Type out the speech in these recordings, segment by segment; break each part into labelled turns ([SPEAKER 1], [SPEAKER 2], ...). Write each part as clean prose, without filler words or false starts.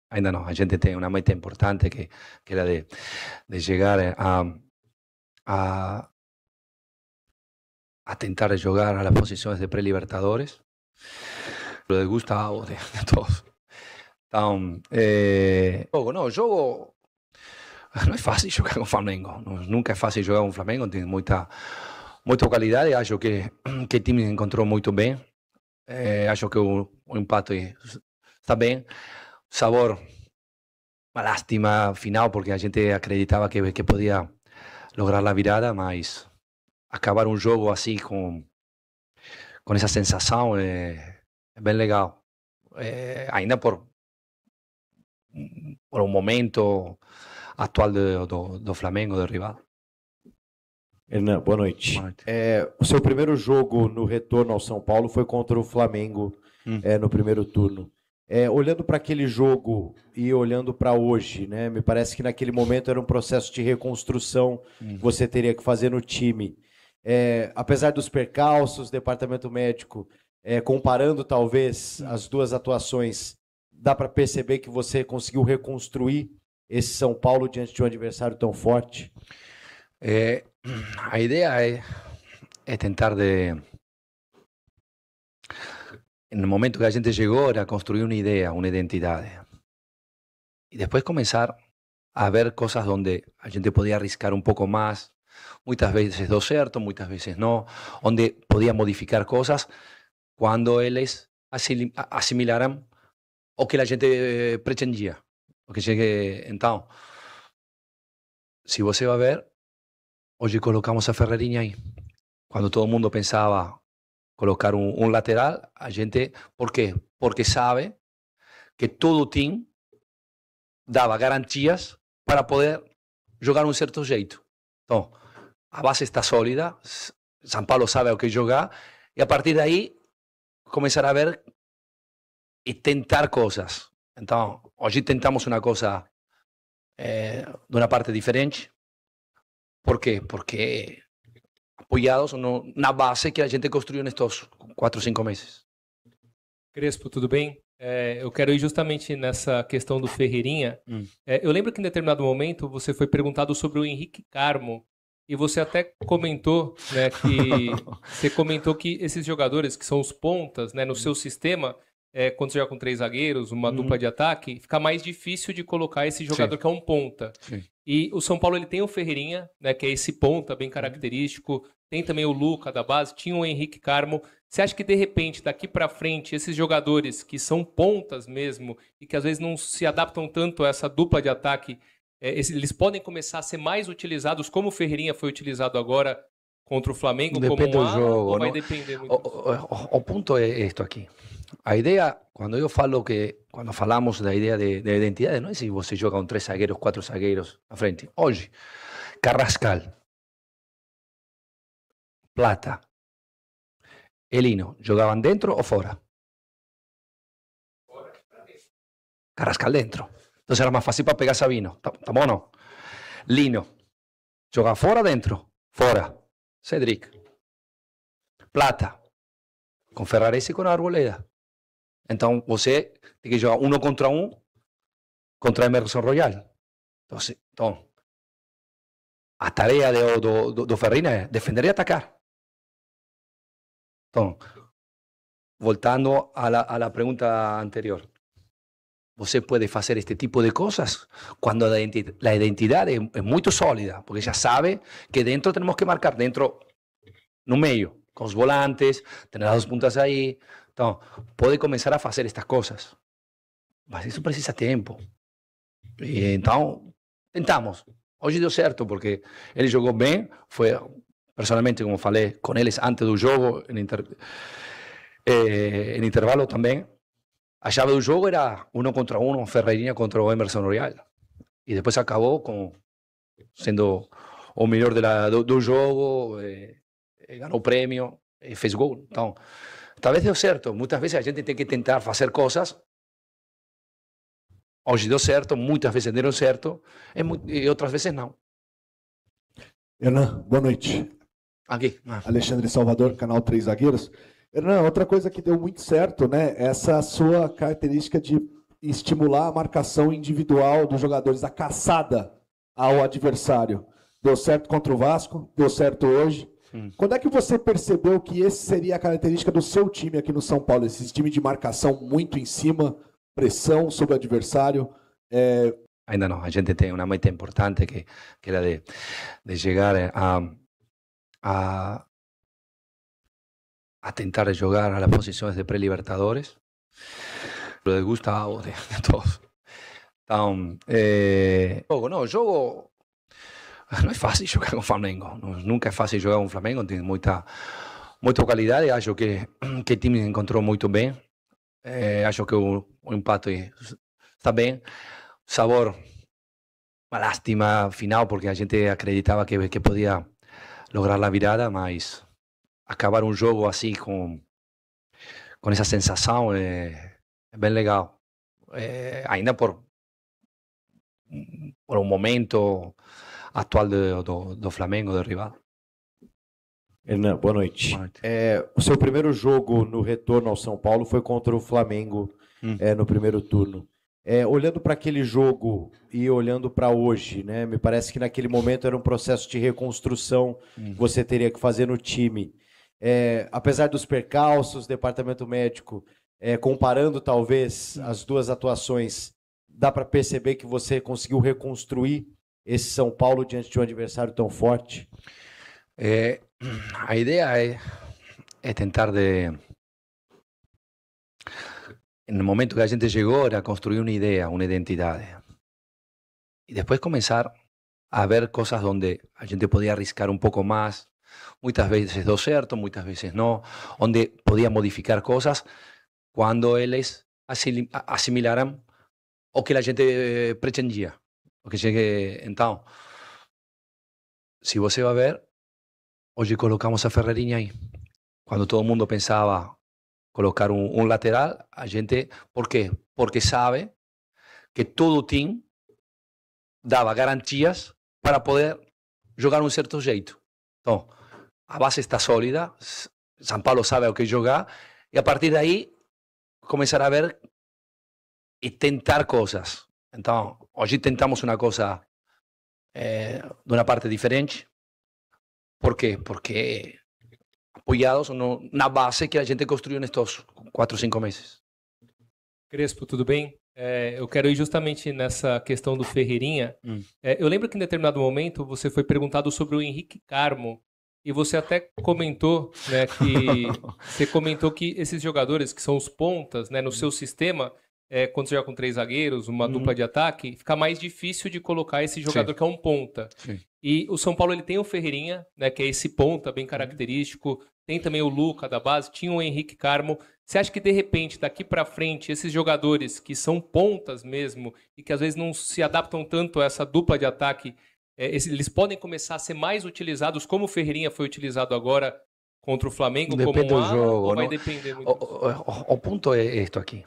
[SPEAKER 1] ainda não. A gente tem uma meta importante que era de chegar a, a tentar jogar a las posiciones de pré-libertadores. Lo de Gustavo, de todos. Então, jogo não é fácil jogar com o Flamengo. Nunca é fácil jogar com o Flamengo. Tem muita qualidade. Acho que o time encontrou muito bem. Acho que o empate está bem. Sabor, uma lástima final, porque a gente acreditava que podia lograr a virada, mas acabar um jogo assim com essa sensação é bem legal. Ainda por um momento atual do Flamengo, do rival.
[SPEAKER 2] Hernan, boa noite.
[SPEAKER 1] Boa noite.
[SPEAKER 2] O seu primeiro jogo no retorno ao São Paulo foi contra o Flamengo no primeiro turno. Olhando para aquele jogo e olhando para hoje, né, me parece que naquele momento era um processo de reconstrução que você teria que fazer no time. Apesar dos percalços, departamento médico, comparando talvez as duas atuações, dá para perceber que você conseguiu reconstruir esse São Paulo diante de um adversário tão forte?
[SPEAKER 1] A ideia é tentar no momento que a gente chegou, era construir uma ideia, uma identidade. E depois começar a ver coisas onde a gente podia arriscar um pouco mais. Muitas vezes deu certo, muitas vezes não. Onde podia modificar coisas quando eles assimilaram o que a gente pretendia. Então, se você vai ver, hoje colocamos a Ferreirinha aí. Quando todo mundo pensava colocar um lateral, a gente... Por quê? Porque sabe que todo o time dava garantias para poder jogar um certo jeito. Então, a base está sólida, São Paulo sabe o que jogar, e a partir daí começar a ver e tentar coisas. Então, hoje tentamos uma coisa de uma parte diferente. Por quê? Porque apoiados na base que a gente construiu nestes 4 ou 5 meses.
[SPEAKER 3] Crespo, tudo bem? Eu quero ir justamente nessa questão do Ferreirinha. Eu lembro que em determinado momento você foi perguntado sobre o Henrique Carmo e você até comentou, né, que esses jogadores que são os pontas, né, no seu sistema, quando você joga com 3 zagueiros, uma dupla de ataque, fica mais difícil de colocar esse jogador que é um ponta.
[SPEAKER 1] Sim.
[SPEAKER 3] E o São Paulo ele tem o Ferreirinha, né, que é esse ponta bem característico, tem também o Luca da base, tinha o Henrique Carmo. Você acha que de repente, daqui para frente, esses jogadores que são pontas mesmo e que às vezes não se adaptam tanto a essa dupla de ataque, eles podem começar a ser mais utilizados como o Ferreirinha foi utilizado agora contra o Flamengo?
[SPEAKER 1] Depende
[SPEAKER 3] como
[SPEAKER 1] do jogo,
[SPEAKER 3] ou vai
[SPEAKER 1] não?
[SPEAKER 3] depender muito?
[SPEAKER 1] O ponto é isto aqui. A ideia, quando eu falo quando falamos da ideia de identidade, não é se você joga com 3 zagueiros, 4 zagueiros à frente. Hoje, Carrascal, Plata, Elino, jogavam dentro ou fora? Carrascal dentro. Então era mais fácil para pegar Sabino. Tá bom ou não? Lino, joga fora ou dentro? Fora. Cedric. Plata, com Ferraresi e com Arboleda. Então, você tem que jogar 1 contra 1 contra Emerson Royal. Então, a tarefa do Ferreirinha é defender e atacar. Então, voltando à pergunta anterior. Você pode fazer este tipo de coisas quando a identidade é muito sólida, porque já sabe que dentro temos que marcar, dentro, no meio, com os volantes, ter as 2 pontas aí. Então, pode começar a fazer estas coisas. Mas isso precisa tempo. E então, tentamos. Hoje deu certo, porque ele jogou bem. Foi, personalmente, como falei com eles antes do jogo, em intervalo também. A chave do jogo era 1 contra 1, Ferreirinha contra o Emerson Royal. E depois acabou sendo o melhor do jogo, ganhou o prêmio, fez gol. Então, talvez deu certo. Muitas vezes a gente tem que tentar fazer coisas. Hoje deu certo, muitas vezes deram certo, e outras vezes não.
[SPEAKER 4] Hernan, boa noite.
[SPEAKER 1] Aqui.
[SPEAKER 4] Alexandre Salvador, canal 3 Zagueiros. Hernan, outra coisa que deu muito certo, né? Essa sua característica de estimular a marcação individual dos jogadores, a caçada ao adversário. Deu certo contra o Vasco, deu certo hoje. Quando é que você percebeu que esse seria a característica do seu time aqui no São Paulo? Esse time de marcação muito em cima, pressão sobre o adversário.
[SPEAKER 1] Ainda não, a gente tem uma meta importante que era de chegar a tentar jogar a las posiciones de pré-libertadores, lo de Gustavo, de todos. Então, jogo não é fácil jogar com o Flamengo, nunca é fácil jogar com o Flamengo, tem muita qualidade, acho que o time encontrou muito bem, acho que o empate está bem, sabor, uma lástima final, porque a gente acreditava que podia lograr a virada, mas acabar um jogo assim com essa sensação é bem legal. Ainda por um momento atual do Flamengo, do rival.
[SPEAKER 2] Hernan, boa noite.
[SPEAKER 1] Boa noite.
[SPEAKER 2] O seu primeiro jogo no retorno ao São Paulo foi contra o Flamengo no primeiro turno. Olhando para aquele jogo e olhando para hoje, né, me parece que naquele momento era um processo de reconstrução que você teria que fazer no time. Apesar dos percalços, departamento médico, comparando talvez as duas atuações, dá para perceber que você conseguiu reconstruir esse São Paulo diante de um adversário tão forte?
[SPEAKER 1] A ideia é tentar no momento que a gente chegou, era construir uma ideia, uma identidade. E depois começar a ver coisas onde a gente podia arriscar um pouco mais. Muitas vezes deu certo, muitas vezes não. Onde podia modificar coisas quando eles assimilaram o que a gente pretendia. Então, se você vai ver, hoje colocamos a Ferreirinha aí. Quando todo mundo pensava colocar um lateral, a gente... Por quê? Porque sabe que todo o time dava garantias para poder jogar um certo jeito. Então, a base está sólida, São Paulo sabe o que jogar, e a partir daí começar a ver e tentar coisas. Então, hoje tentamos uma coisa de uma parte diferente. Por quê? Porque apoiados na base que a gente construiu nestes 4 ou 5 meses.
[SPEAKER 3] Crespo, tudo bem? Eu quero ir justamente nessa questão do Ferreirinha. Eu lembro que em determinado momento você foi perguntado sobre o Henrique Carmo e você até comentou, né, que esses jogadores que são os pontas, né, no seu sistema, quando você joga com 3 zagueiros, uma dupla de ataque, fica mais difícil de colocar esse jogador que é um ponta.
[SPEAKER 1] Sim.
[SPEAKER 3] E o São Paulo ele tem o Ferreirinha, né, que é esse ponta bem característico, tem também o Luca da base, tinha o Henrique Carmo. Você acha que de repente, daqui para frente, esses jogadores que são pontas mesmo e que às vezes não se adaptam tanto a essa dupla de ataque, eles podem começar a ser mais utilizados como o Ferreirinha foi utilizado agora contra o Flamengo?
[SPEAKER 1] Depende
[SPEAKER 3] como
[SPEAKER 1] do jogo,
[SPEAKER 3] ou vai
[SPEAKER 1] não?
[SPEAKER 3] depender muito?
[SPEAKER 1] O ponto é isto aqui.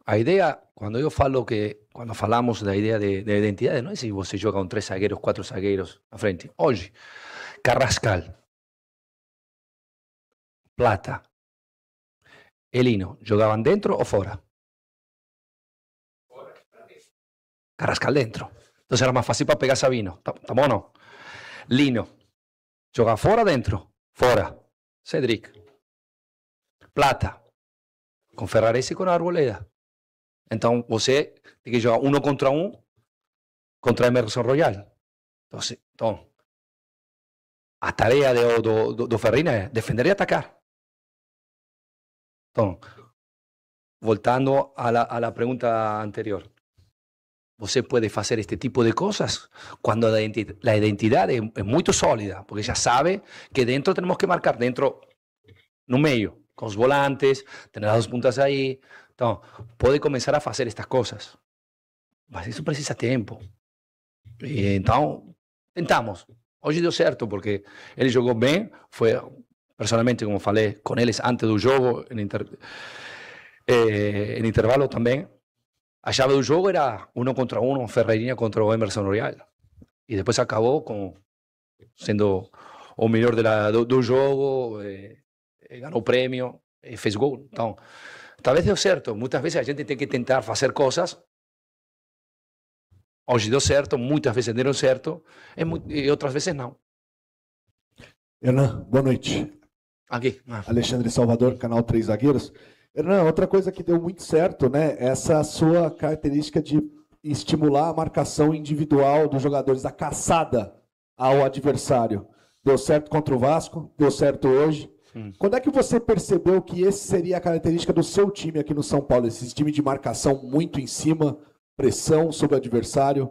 [SPEAKER 1] A ideia, quando falamos da ideia de identidade, não é se você joga com 3 zagueiros, 4 zagueiros na frente. Hoje, Carrascal, Plata, Elino, jogavam dentro ou fora? Carrascal dentro. Então era mais fácil para pegar Sabino. Tá bom ou não? Lino, joga fora ou dentro? Fora. Cedric. Plata, com Ferraresi e com Arboleda. Então você tem que jogar 1 contra 1 contra Emerson Royal. Então a tarefa do Ferreirinha é defender e atacar. Então, voltando a la pergunta anterior, você pode fazer este tipo de coisas quando a identidade é muito sólida, porque já sabe que dentro temos que marcar, dentro, no meio, com os volantes, ter as 2 pontas aí. Então, pode começar a fazer estas coisas, mas isso precisa tempo. E então, tentamos. Hoje deu certo, porque ele jogou bem, foi, personalmente, como falei, com eles antes do jogo, em intervalo também. A chave do jogo era 1 contra 1, Ferreirinha contra o Emerson Royal. E depois acabou sendo o melhor do jogo, ganhou o prêmio, fez gol. Então, Talvez deu certo. Muitas vezes a gente tem que tentar fazer coisas. Hoje deu certo, muitas vezes deram certo, e outras vezes não.
[SPEAKER 4] Hernan, boa noite.
[SPEAKER 1] Aqui.
[SPEAKER 4] Alexandre Salvador, canal 3 Zagueiros. Hernan, outra coisa que deu muito certo, né? Essa sua característica de estimular a marcação individual dos jogadores, a caçada ao adversário. Deu certo contra o Vasco, deu certo hoje. Quando é que você percebeu que esse seria a característica do seu time aqui no São Paulo? Esse time de marcação muito em cima, pressão sobre o adversário.